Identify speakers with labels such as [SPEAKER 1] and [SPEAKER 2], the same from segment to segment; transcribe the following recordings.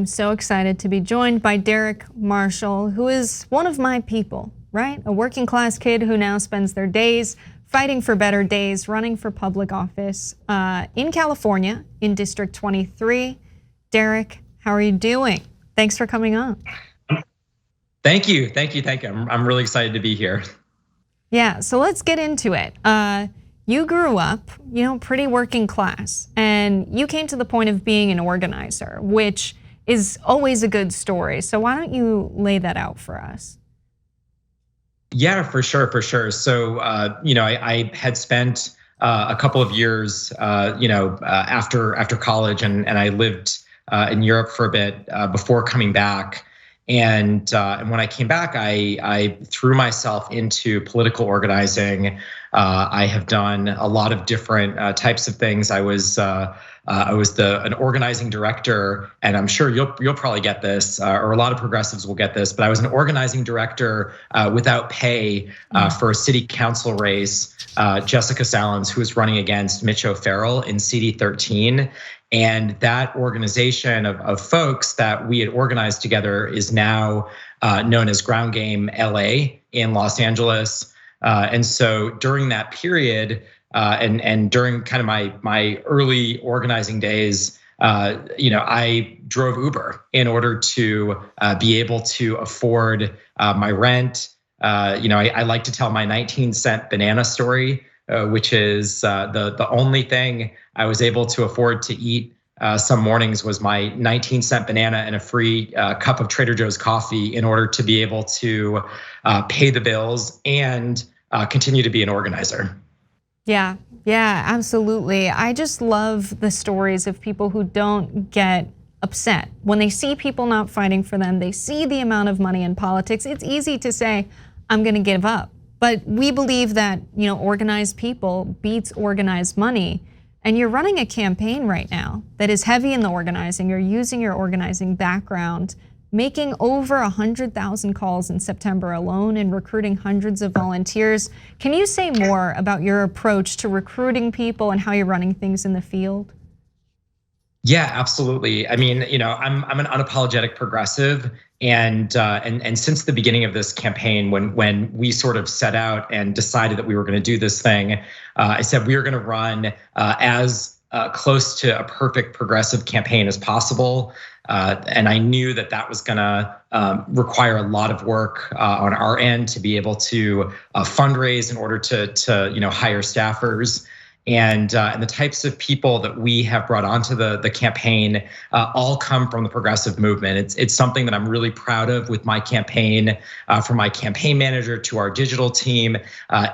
[SPEAKER 1] I'm so excited to be joined by Derek Marshall, who is one of my people, right? A working class kid who now spends their days fighting for better days, running for public office in California in District 23. Derek, how are you doing? Thanks for coming on.
[SPEAKER 2] Thank you. I'm really excited to be here.
[SPEAKER 1] Yeah, so let's get into it. You grew up, pretty working class, and you came to the point of being an organizer, which is always a good story. So why don't you lay that out for us?
[SPEAKER 2] Yeah, for sure. So, I had spent a couple of years, after college, and I lived in Europe for a bit before coming back. And when I came back, I threw myself into political organizing. I have done a lot of different types of things. I was an organizing director, and I'm sure you'll probably get this, or a lot of progressives will get this. But I was an organizing director without pay for a city council race. Jessica Salins, who was running against Mitch O'Farrell in CD 13. And that organization of folks that we had organized together is now known as Ground Game LA in Los Angeles. And so during that period, and during kind of my early organizing days, I drove Uber in order to be able to afford my rent. I like to tell my 19-cent banana story, which is the only thing I was able to afford to eat some mornings was my 19-cent banana and a free cup of Trader Joe's coffee in order to be able to pay the bills and continue to be an organizer.
[SPEAKER 1] Yeah, absolutely. I just love the stories of people who don't get upset when they see people not fighting for them. They see the amount of money in politics. It's easy to say, I'm gonna give up. But we believe that organized people beats organized money. And you're running a campaign right now that is heavy in the organizing. You're using your organizing background, making over 100,000 calls in September alone and recruiting hundreds of volunteers. Can you say more about your approach to recruiting people and how you're running things in the field?
[SPEAKER 2] Yeah, absolutely. I mean, I'm an unapologetic progressive, and since the beginning of this campaign, when we sort of set out and decided that we were going to do this thing, I said we were going to run as close to a perfect progressive campaign as possible, and I knew that was going to require a lot of work on our end to be able to fundraise in order to hire staffers. And the types of people that we have brought onto the campaign all come from the progressive movement. It's something that I'm really proud of with my campaign, from my campaign manager to our digital team.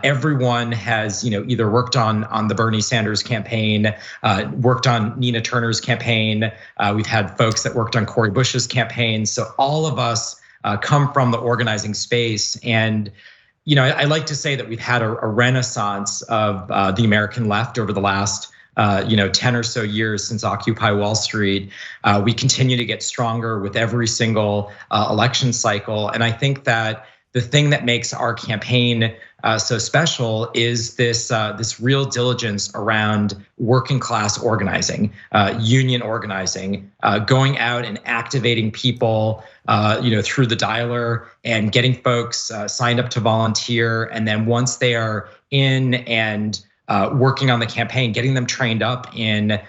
[SPEAKER 2] Everyone has either worked on the Bernie Sanders campaign, worked on Nina Turner's campaign. We've had folks that worked on Cori Bush's campaign. So all of us come from the organizing space. And I like to say that we've had a renaissance of the American left over the last 10 or so years since Occupy Wall Street. We continue to get stronger with every single election cycle. And I think that the thing that makes our campaign so special is this real diligence around working class organizing, union organizing, going out and activating people, through the dialer and getting folks signed up to volunteer, and then once they are in and working on the campaign, getting them trained up in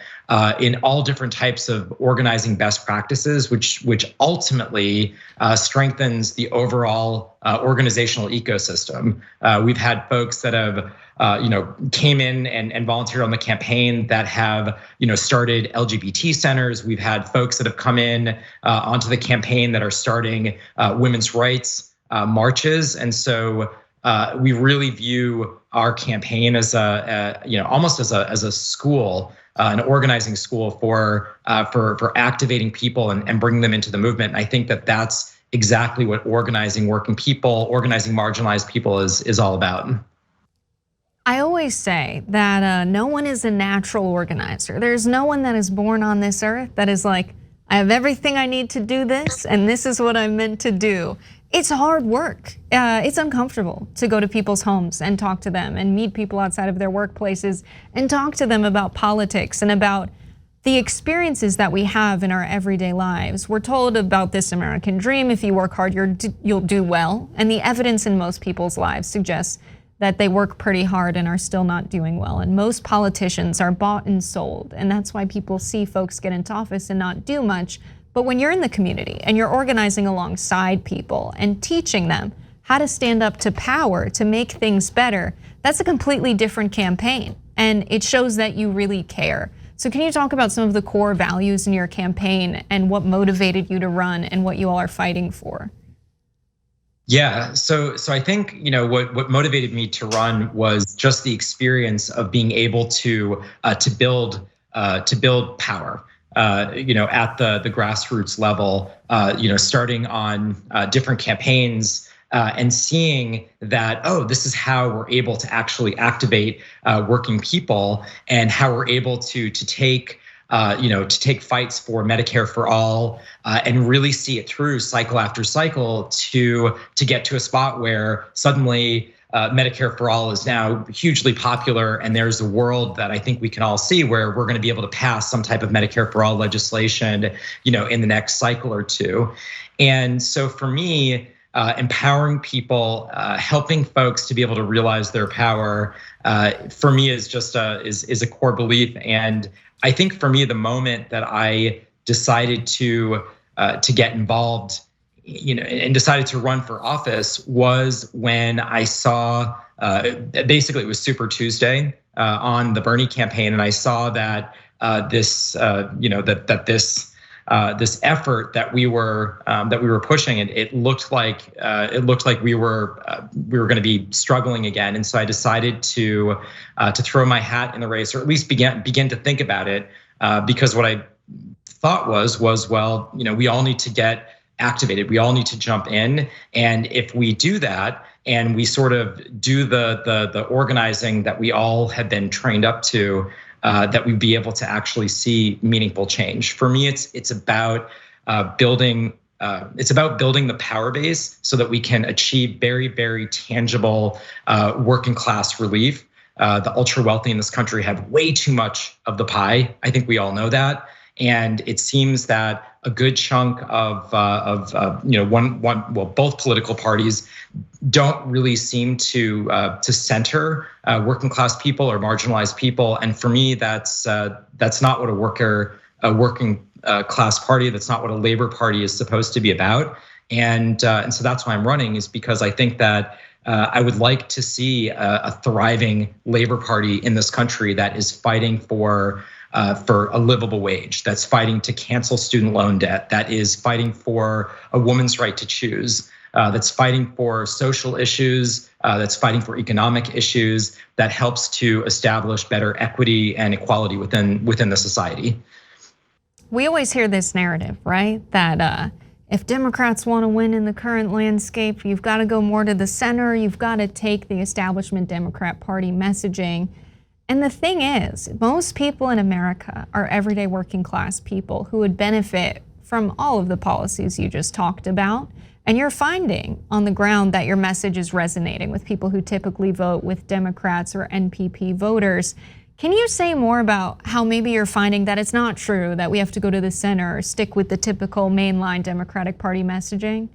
[SPEAKER 2] all different types of organizing best practices, which ultimately strengthens the overall organizational ecosystem. We've had folks that have came in and volunteered on the campaign that have started LGBT centers. We've had folks that have come in onto the campaign that are starting women's rights marches, and so we really view our campaign as almost as a school, an organizing school for activating people and bringing them into the movement. And I think that that's exactly what organizing working people, organizing marginalized people is all about.
[SPEAKER 1] I always say that no one is a natural organizer. There's no one that is born on this earth that is like, I have everything I need to do this, and this is what I'm meant to do. It's hard work. It's uncomfortable to go to people's homes and talk to them and meet people outside of their workplaces and talk to them about politics and about the experiences that we have in our everyday lives. We're told about this American dream. If you work hard, you'll do well. And the evidence in most people's lives suggests that they work pretty hard and are still not doing well. And most politicians are bought and sold. And that's why people see folks get into office and not do much. But when you're in the community and you're organizing alongside people and teaching them how to stand up to power to make things better, that's a completely different campaign. And it shows that you really care. So can you talk about some of the core values in your campaign and what motivated you to run and what you all are fighting for?
[SPEAKER 2] Yeah, so I think what motivated me to run was just the experience of being able to build power. At the grassroots level, starting on different campaigns and seeing that, oh, this is how we're able to actually activate working people, and how we're able to take fights for Medicare for all and really see it through cycle after cycle to get to a spot where suddenly Medicare for all is now hugely popular, and there's a world that I think we can all see where we're going to be able to pass some type of Medicare for all legislation, in the next cycle or two. And so for me, empowering people, helping folks to be able to realize their power, for me is just is a core belief. And I think for me, the moment that I decided to get involved, and decided to run for office was when I saw, basically it was Super Tuesday on the Bernie campaign, and I saw that this effort that we were pushing, and it looked like we were going to be struggling again. And so I decided to throw my hat in the race, or at least begin to think about it, because what I thought was well, we all need to get activated. We all need to jump in, and if we do that, and we sort of do the organizing that we all have been trained up to, that we'd be able to actually see meaningful change. For me, it's about building the power base so that we can achieve very, very tangible working class relief. The ultra wealthy in this country have way too much of the pie. I think we all know that. And it seems that a good chunk of both political parties don't really seem to center working class people or marginalized people. And for me, that's not what a working class party, that's not what a labor party is supposed to be about. And so that's why I'm running, is because I think that I would like to see a thriving labor party in this country that is fighting for a livable wage, that's fighting to cancel student loan debt, that is fighting for a woman's right to choose, that's fighting for social issues, that's fighting for economic issues, that helps to establish better equity and equality within the society.
[SPEAKER 1] We always hear this narrative, right? That if Democrats want to win in the current landscape, you've got to go more to the center. You've got to take the establishment Democrat Party messaging. And the thing is, most people in America are everyday working class people who would benefit from all of the policies you just talked about. And you're finding on the ground that your message is resonating with people who typically vote with Democrats or NPP voters. Can you say more about how maybe you're finding that it's not true that we have to go to the center or stick with the typical mainline Democratic Party messaging?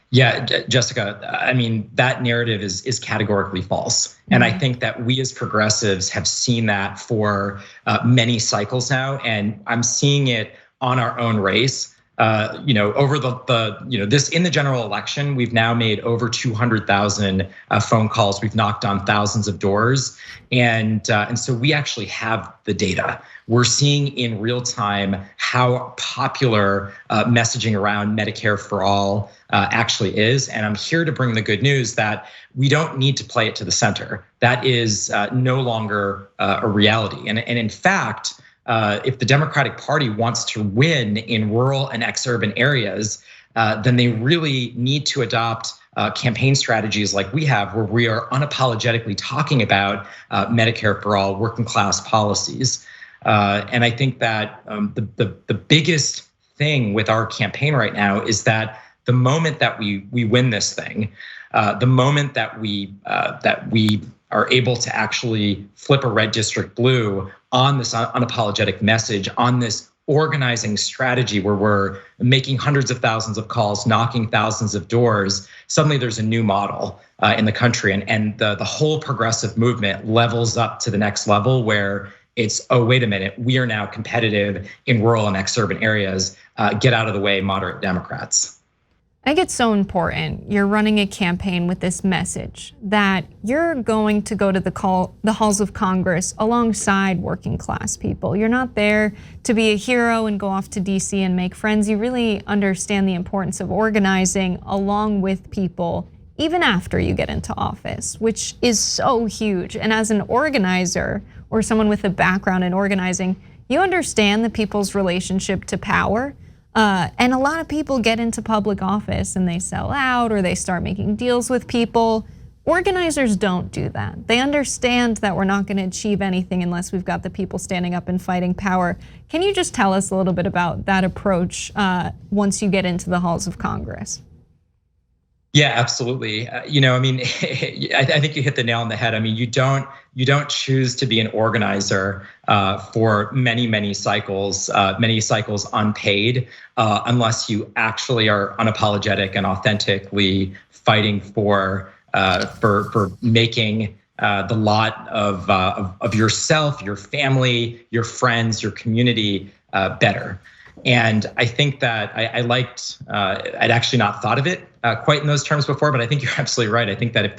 [SPEAKER 2] Yeah, Jessica, I mean, that narrative is categorically false. And I think that we as progressives have seen that for many cycles now, and I'm seeing it on our own race. Over this in the general election, we've now made over 200,000 phone calls. We've knocked on thousands of doors, and so we actually have the data. We're seeing in real time how popular messaging around Medicare for all actually is. And I'm here to bring the good news that we don't need to play it to the center. That is no longer a reality. And in fact, if the Democratic Party wants to win in rural and ex-urban areas, then they really need to adopt campaign strategies like we have, where we are unapologetically talking about Medicare for all, working class policies. And I think that the biggest thing with our campaign right now is that the moment that we win this thing, the moment that we are able to actually flip a red district blue, on this unapologetic message, on this organizing strategy where we're making hundreds of thousands of calls, knocking thousands of doors, suddenly there's a new model in the country, and the whole progressive movement levels up to the next level where it's, oh, wait a minute, we are now competitive in rural and exurban areas. Get out of the way, moderate Democrats.
[SPEAKER 1] I think it's so important. You're running a campaign with this message that you're going to go to the halls of Congress alongside working class people. You're not there to be a hero and go off to DC and make friends. You really understand the importance of organizing along with people even after you get into office, which is so huge. And as an organizer or someone with a background in organizing, you understand the people's relationship to power. And a lot of people get into public office and they sell out or they start making deals with people. Organizers don't do that. They understand that we're not going to achieve anything unless we've got the people standing up and fighting power. Can you just tell us a little bit about that approach once you get into the halls of Congress?
[SPEAKER 2] Yeah, absolutely. I mean, I think you hit the nail on the head. I mean, you don't choose to be an organizer for many cycles unpaid, unless you actually are unapologetic and authentically fighting for making the lot of yourself, your family, your friends, your community better. And I think that I'd actually not thought of it quite in those terms before, but I think you're absolutely right. I think that if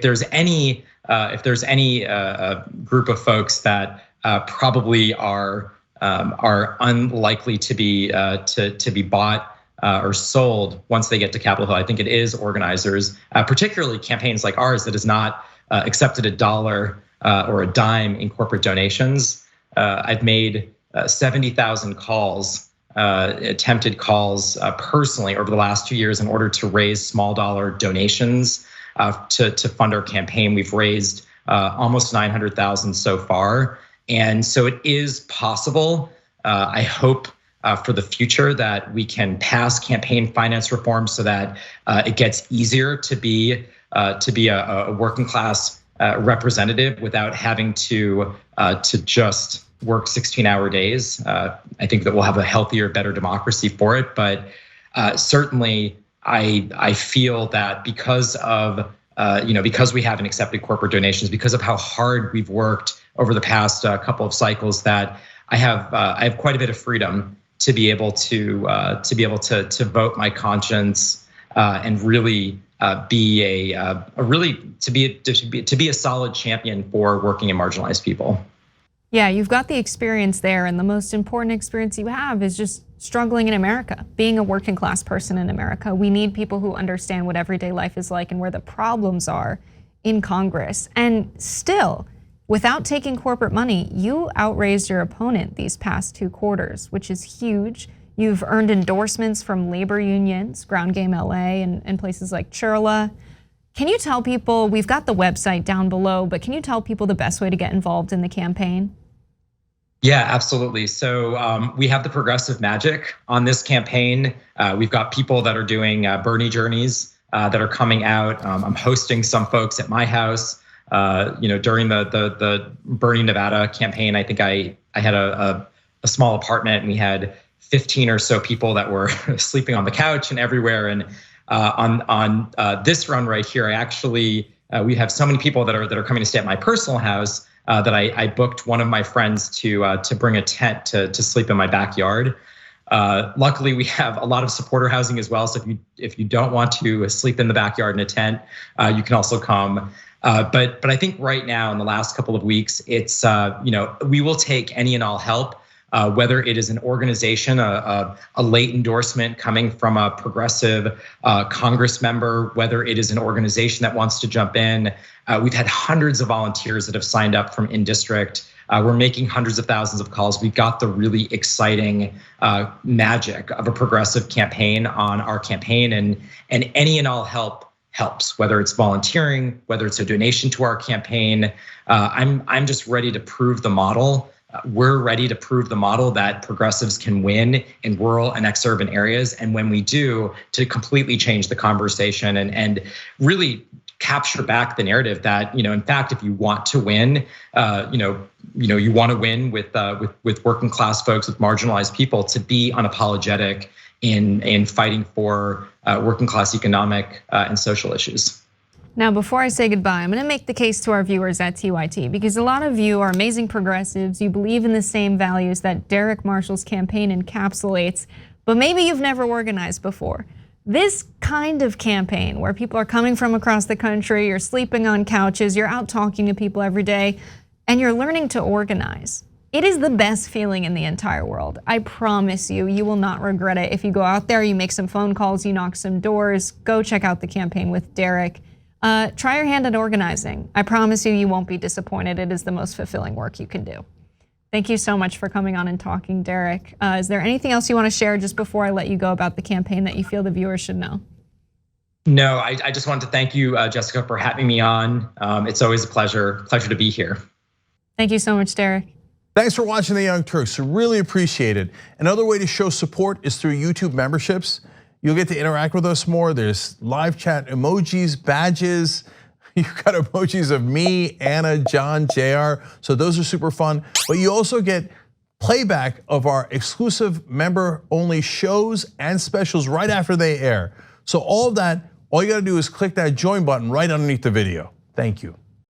[SPEAKER 2] there's any group of folks that probably are unlikely to be bought or sold once they get to Capitol Hill, I think it is organizers, particularly campaigns like ours that has not accepted $1 or a dime in corporate donations. I've made 70,000 calls, attempted calls personally over the last 2 years in order to raise small dollar donations to fund our campaign. We've raised almost 900,000 so far. And so it is possible, I hope for the future, that we can pass campaign finance reform so that it gets easier to be a working class representative without having to just work 16-hour days. I think that we'll have a healthier, better democracy for it. But certainly, I feel that because we haven't accepted corporate donations, because of how hard we've worked over the past couple of cycles, that I have quite a bit of freedom to be able to vote my conscience and really be a solid champion for working and marginalized people.
[SPEAKER 1] Yeah, you've got the experience there, and the most important experience you have is just struggling in America, being a working class person in America. We need people who understand what everyday life is like and where the problems are in Congress. And still, without taking corporate money, you outraised your opponent these past 2 quarters, which is huge. You've earned endorsements from labor unions, Ground Game LA, and places like Churla. Can you tell people, we've got the website down below, but can you tell people the best way to get involved in the campaign?
[SPEAKER 2] Yeah, absolutely. So we have the progressive magic on this campaign. We've got people that are doing Bernie journeys that are coming out. I'm hosting some folks at my house. During the Bernie Nevada campaign, I think I had a small apartment and we had 15 or so people that were sleeping on the couch and everywhere. And on this run right here, we have so many people that are coming to stay at my personal house that I booked one of my friends to bring a tent to sleep in my backyard. Luckily, we have a lot of supporter housing as well. So if you don't want to sleep in the backyard in a tent, you can also come. But I think right now in the last couple of weeks, it's we will take any and all help. Whether it is an organization, a late endorsement coming from a progressive Congress member, whether it is an organization that wants to jump in. We've had hundreds of volunteers that have signed up from in-district. We're making hundreds of thousands of calls. We've got the really exciting magic of a progressive campaign on our campaign, and any and all help helps, whether it's volunteering, whether it's a donation to our campaign. I'm just ready to prove the model. We're ready to prove the model that progressives can win in rural and exurban areas. And when we do, to completely change the conversation and really capture back the narrative that, in fact, if you want to win, you want to win with working class folks, with marginalized people, to be unapologetic in fighting for working class economic and social issues.
[SPEAKER 1] Now, before I say goodbye, I'm going to make the case to our viewers at TYT, because a lot of you are amazing progressives. You believe in the same values that Derek Marshall's campaign encapsulates, but maybe you've never organized before. This kind of campaign where people are coming from across the country, you're sleeping on couches, you're out talking to people every day, and you're learning to organize. It is the best feeling in the entire world. I promise you, you will not regret it. If you go out there, you make some phone calls, you knock some doors, go check out the campaign with Derek. Try your hand at organizing. I promise you, you won't be disappointed. It is the most fulfilling work you can do. Thank you so much for coming on and talking, Derek. Is there anything else you want to share just before I let you go about the campaign that you feel the viewers should know?
[SPEAKER 2] No, I just wanted to thank you, Jessica, for having me on. It's always a pleasure to be here.
[SPEAKER 1] Thank you so much, Derek.
[SPEAKER 3] Thanks for watching The Young Turks. Really appreciate it. Another way to show support is through YouTube memberships. You'll get to interact with us more. There's live chat emojis, badges. You've got emojis of me, Anna, John, JR. So those are super fun. But you also get playback of our exclusive member-only shows and specials right after they air. So all of that, all you gotta do is click that join button right underneath the video. Thank you.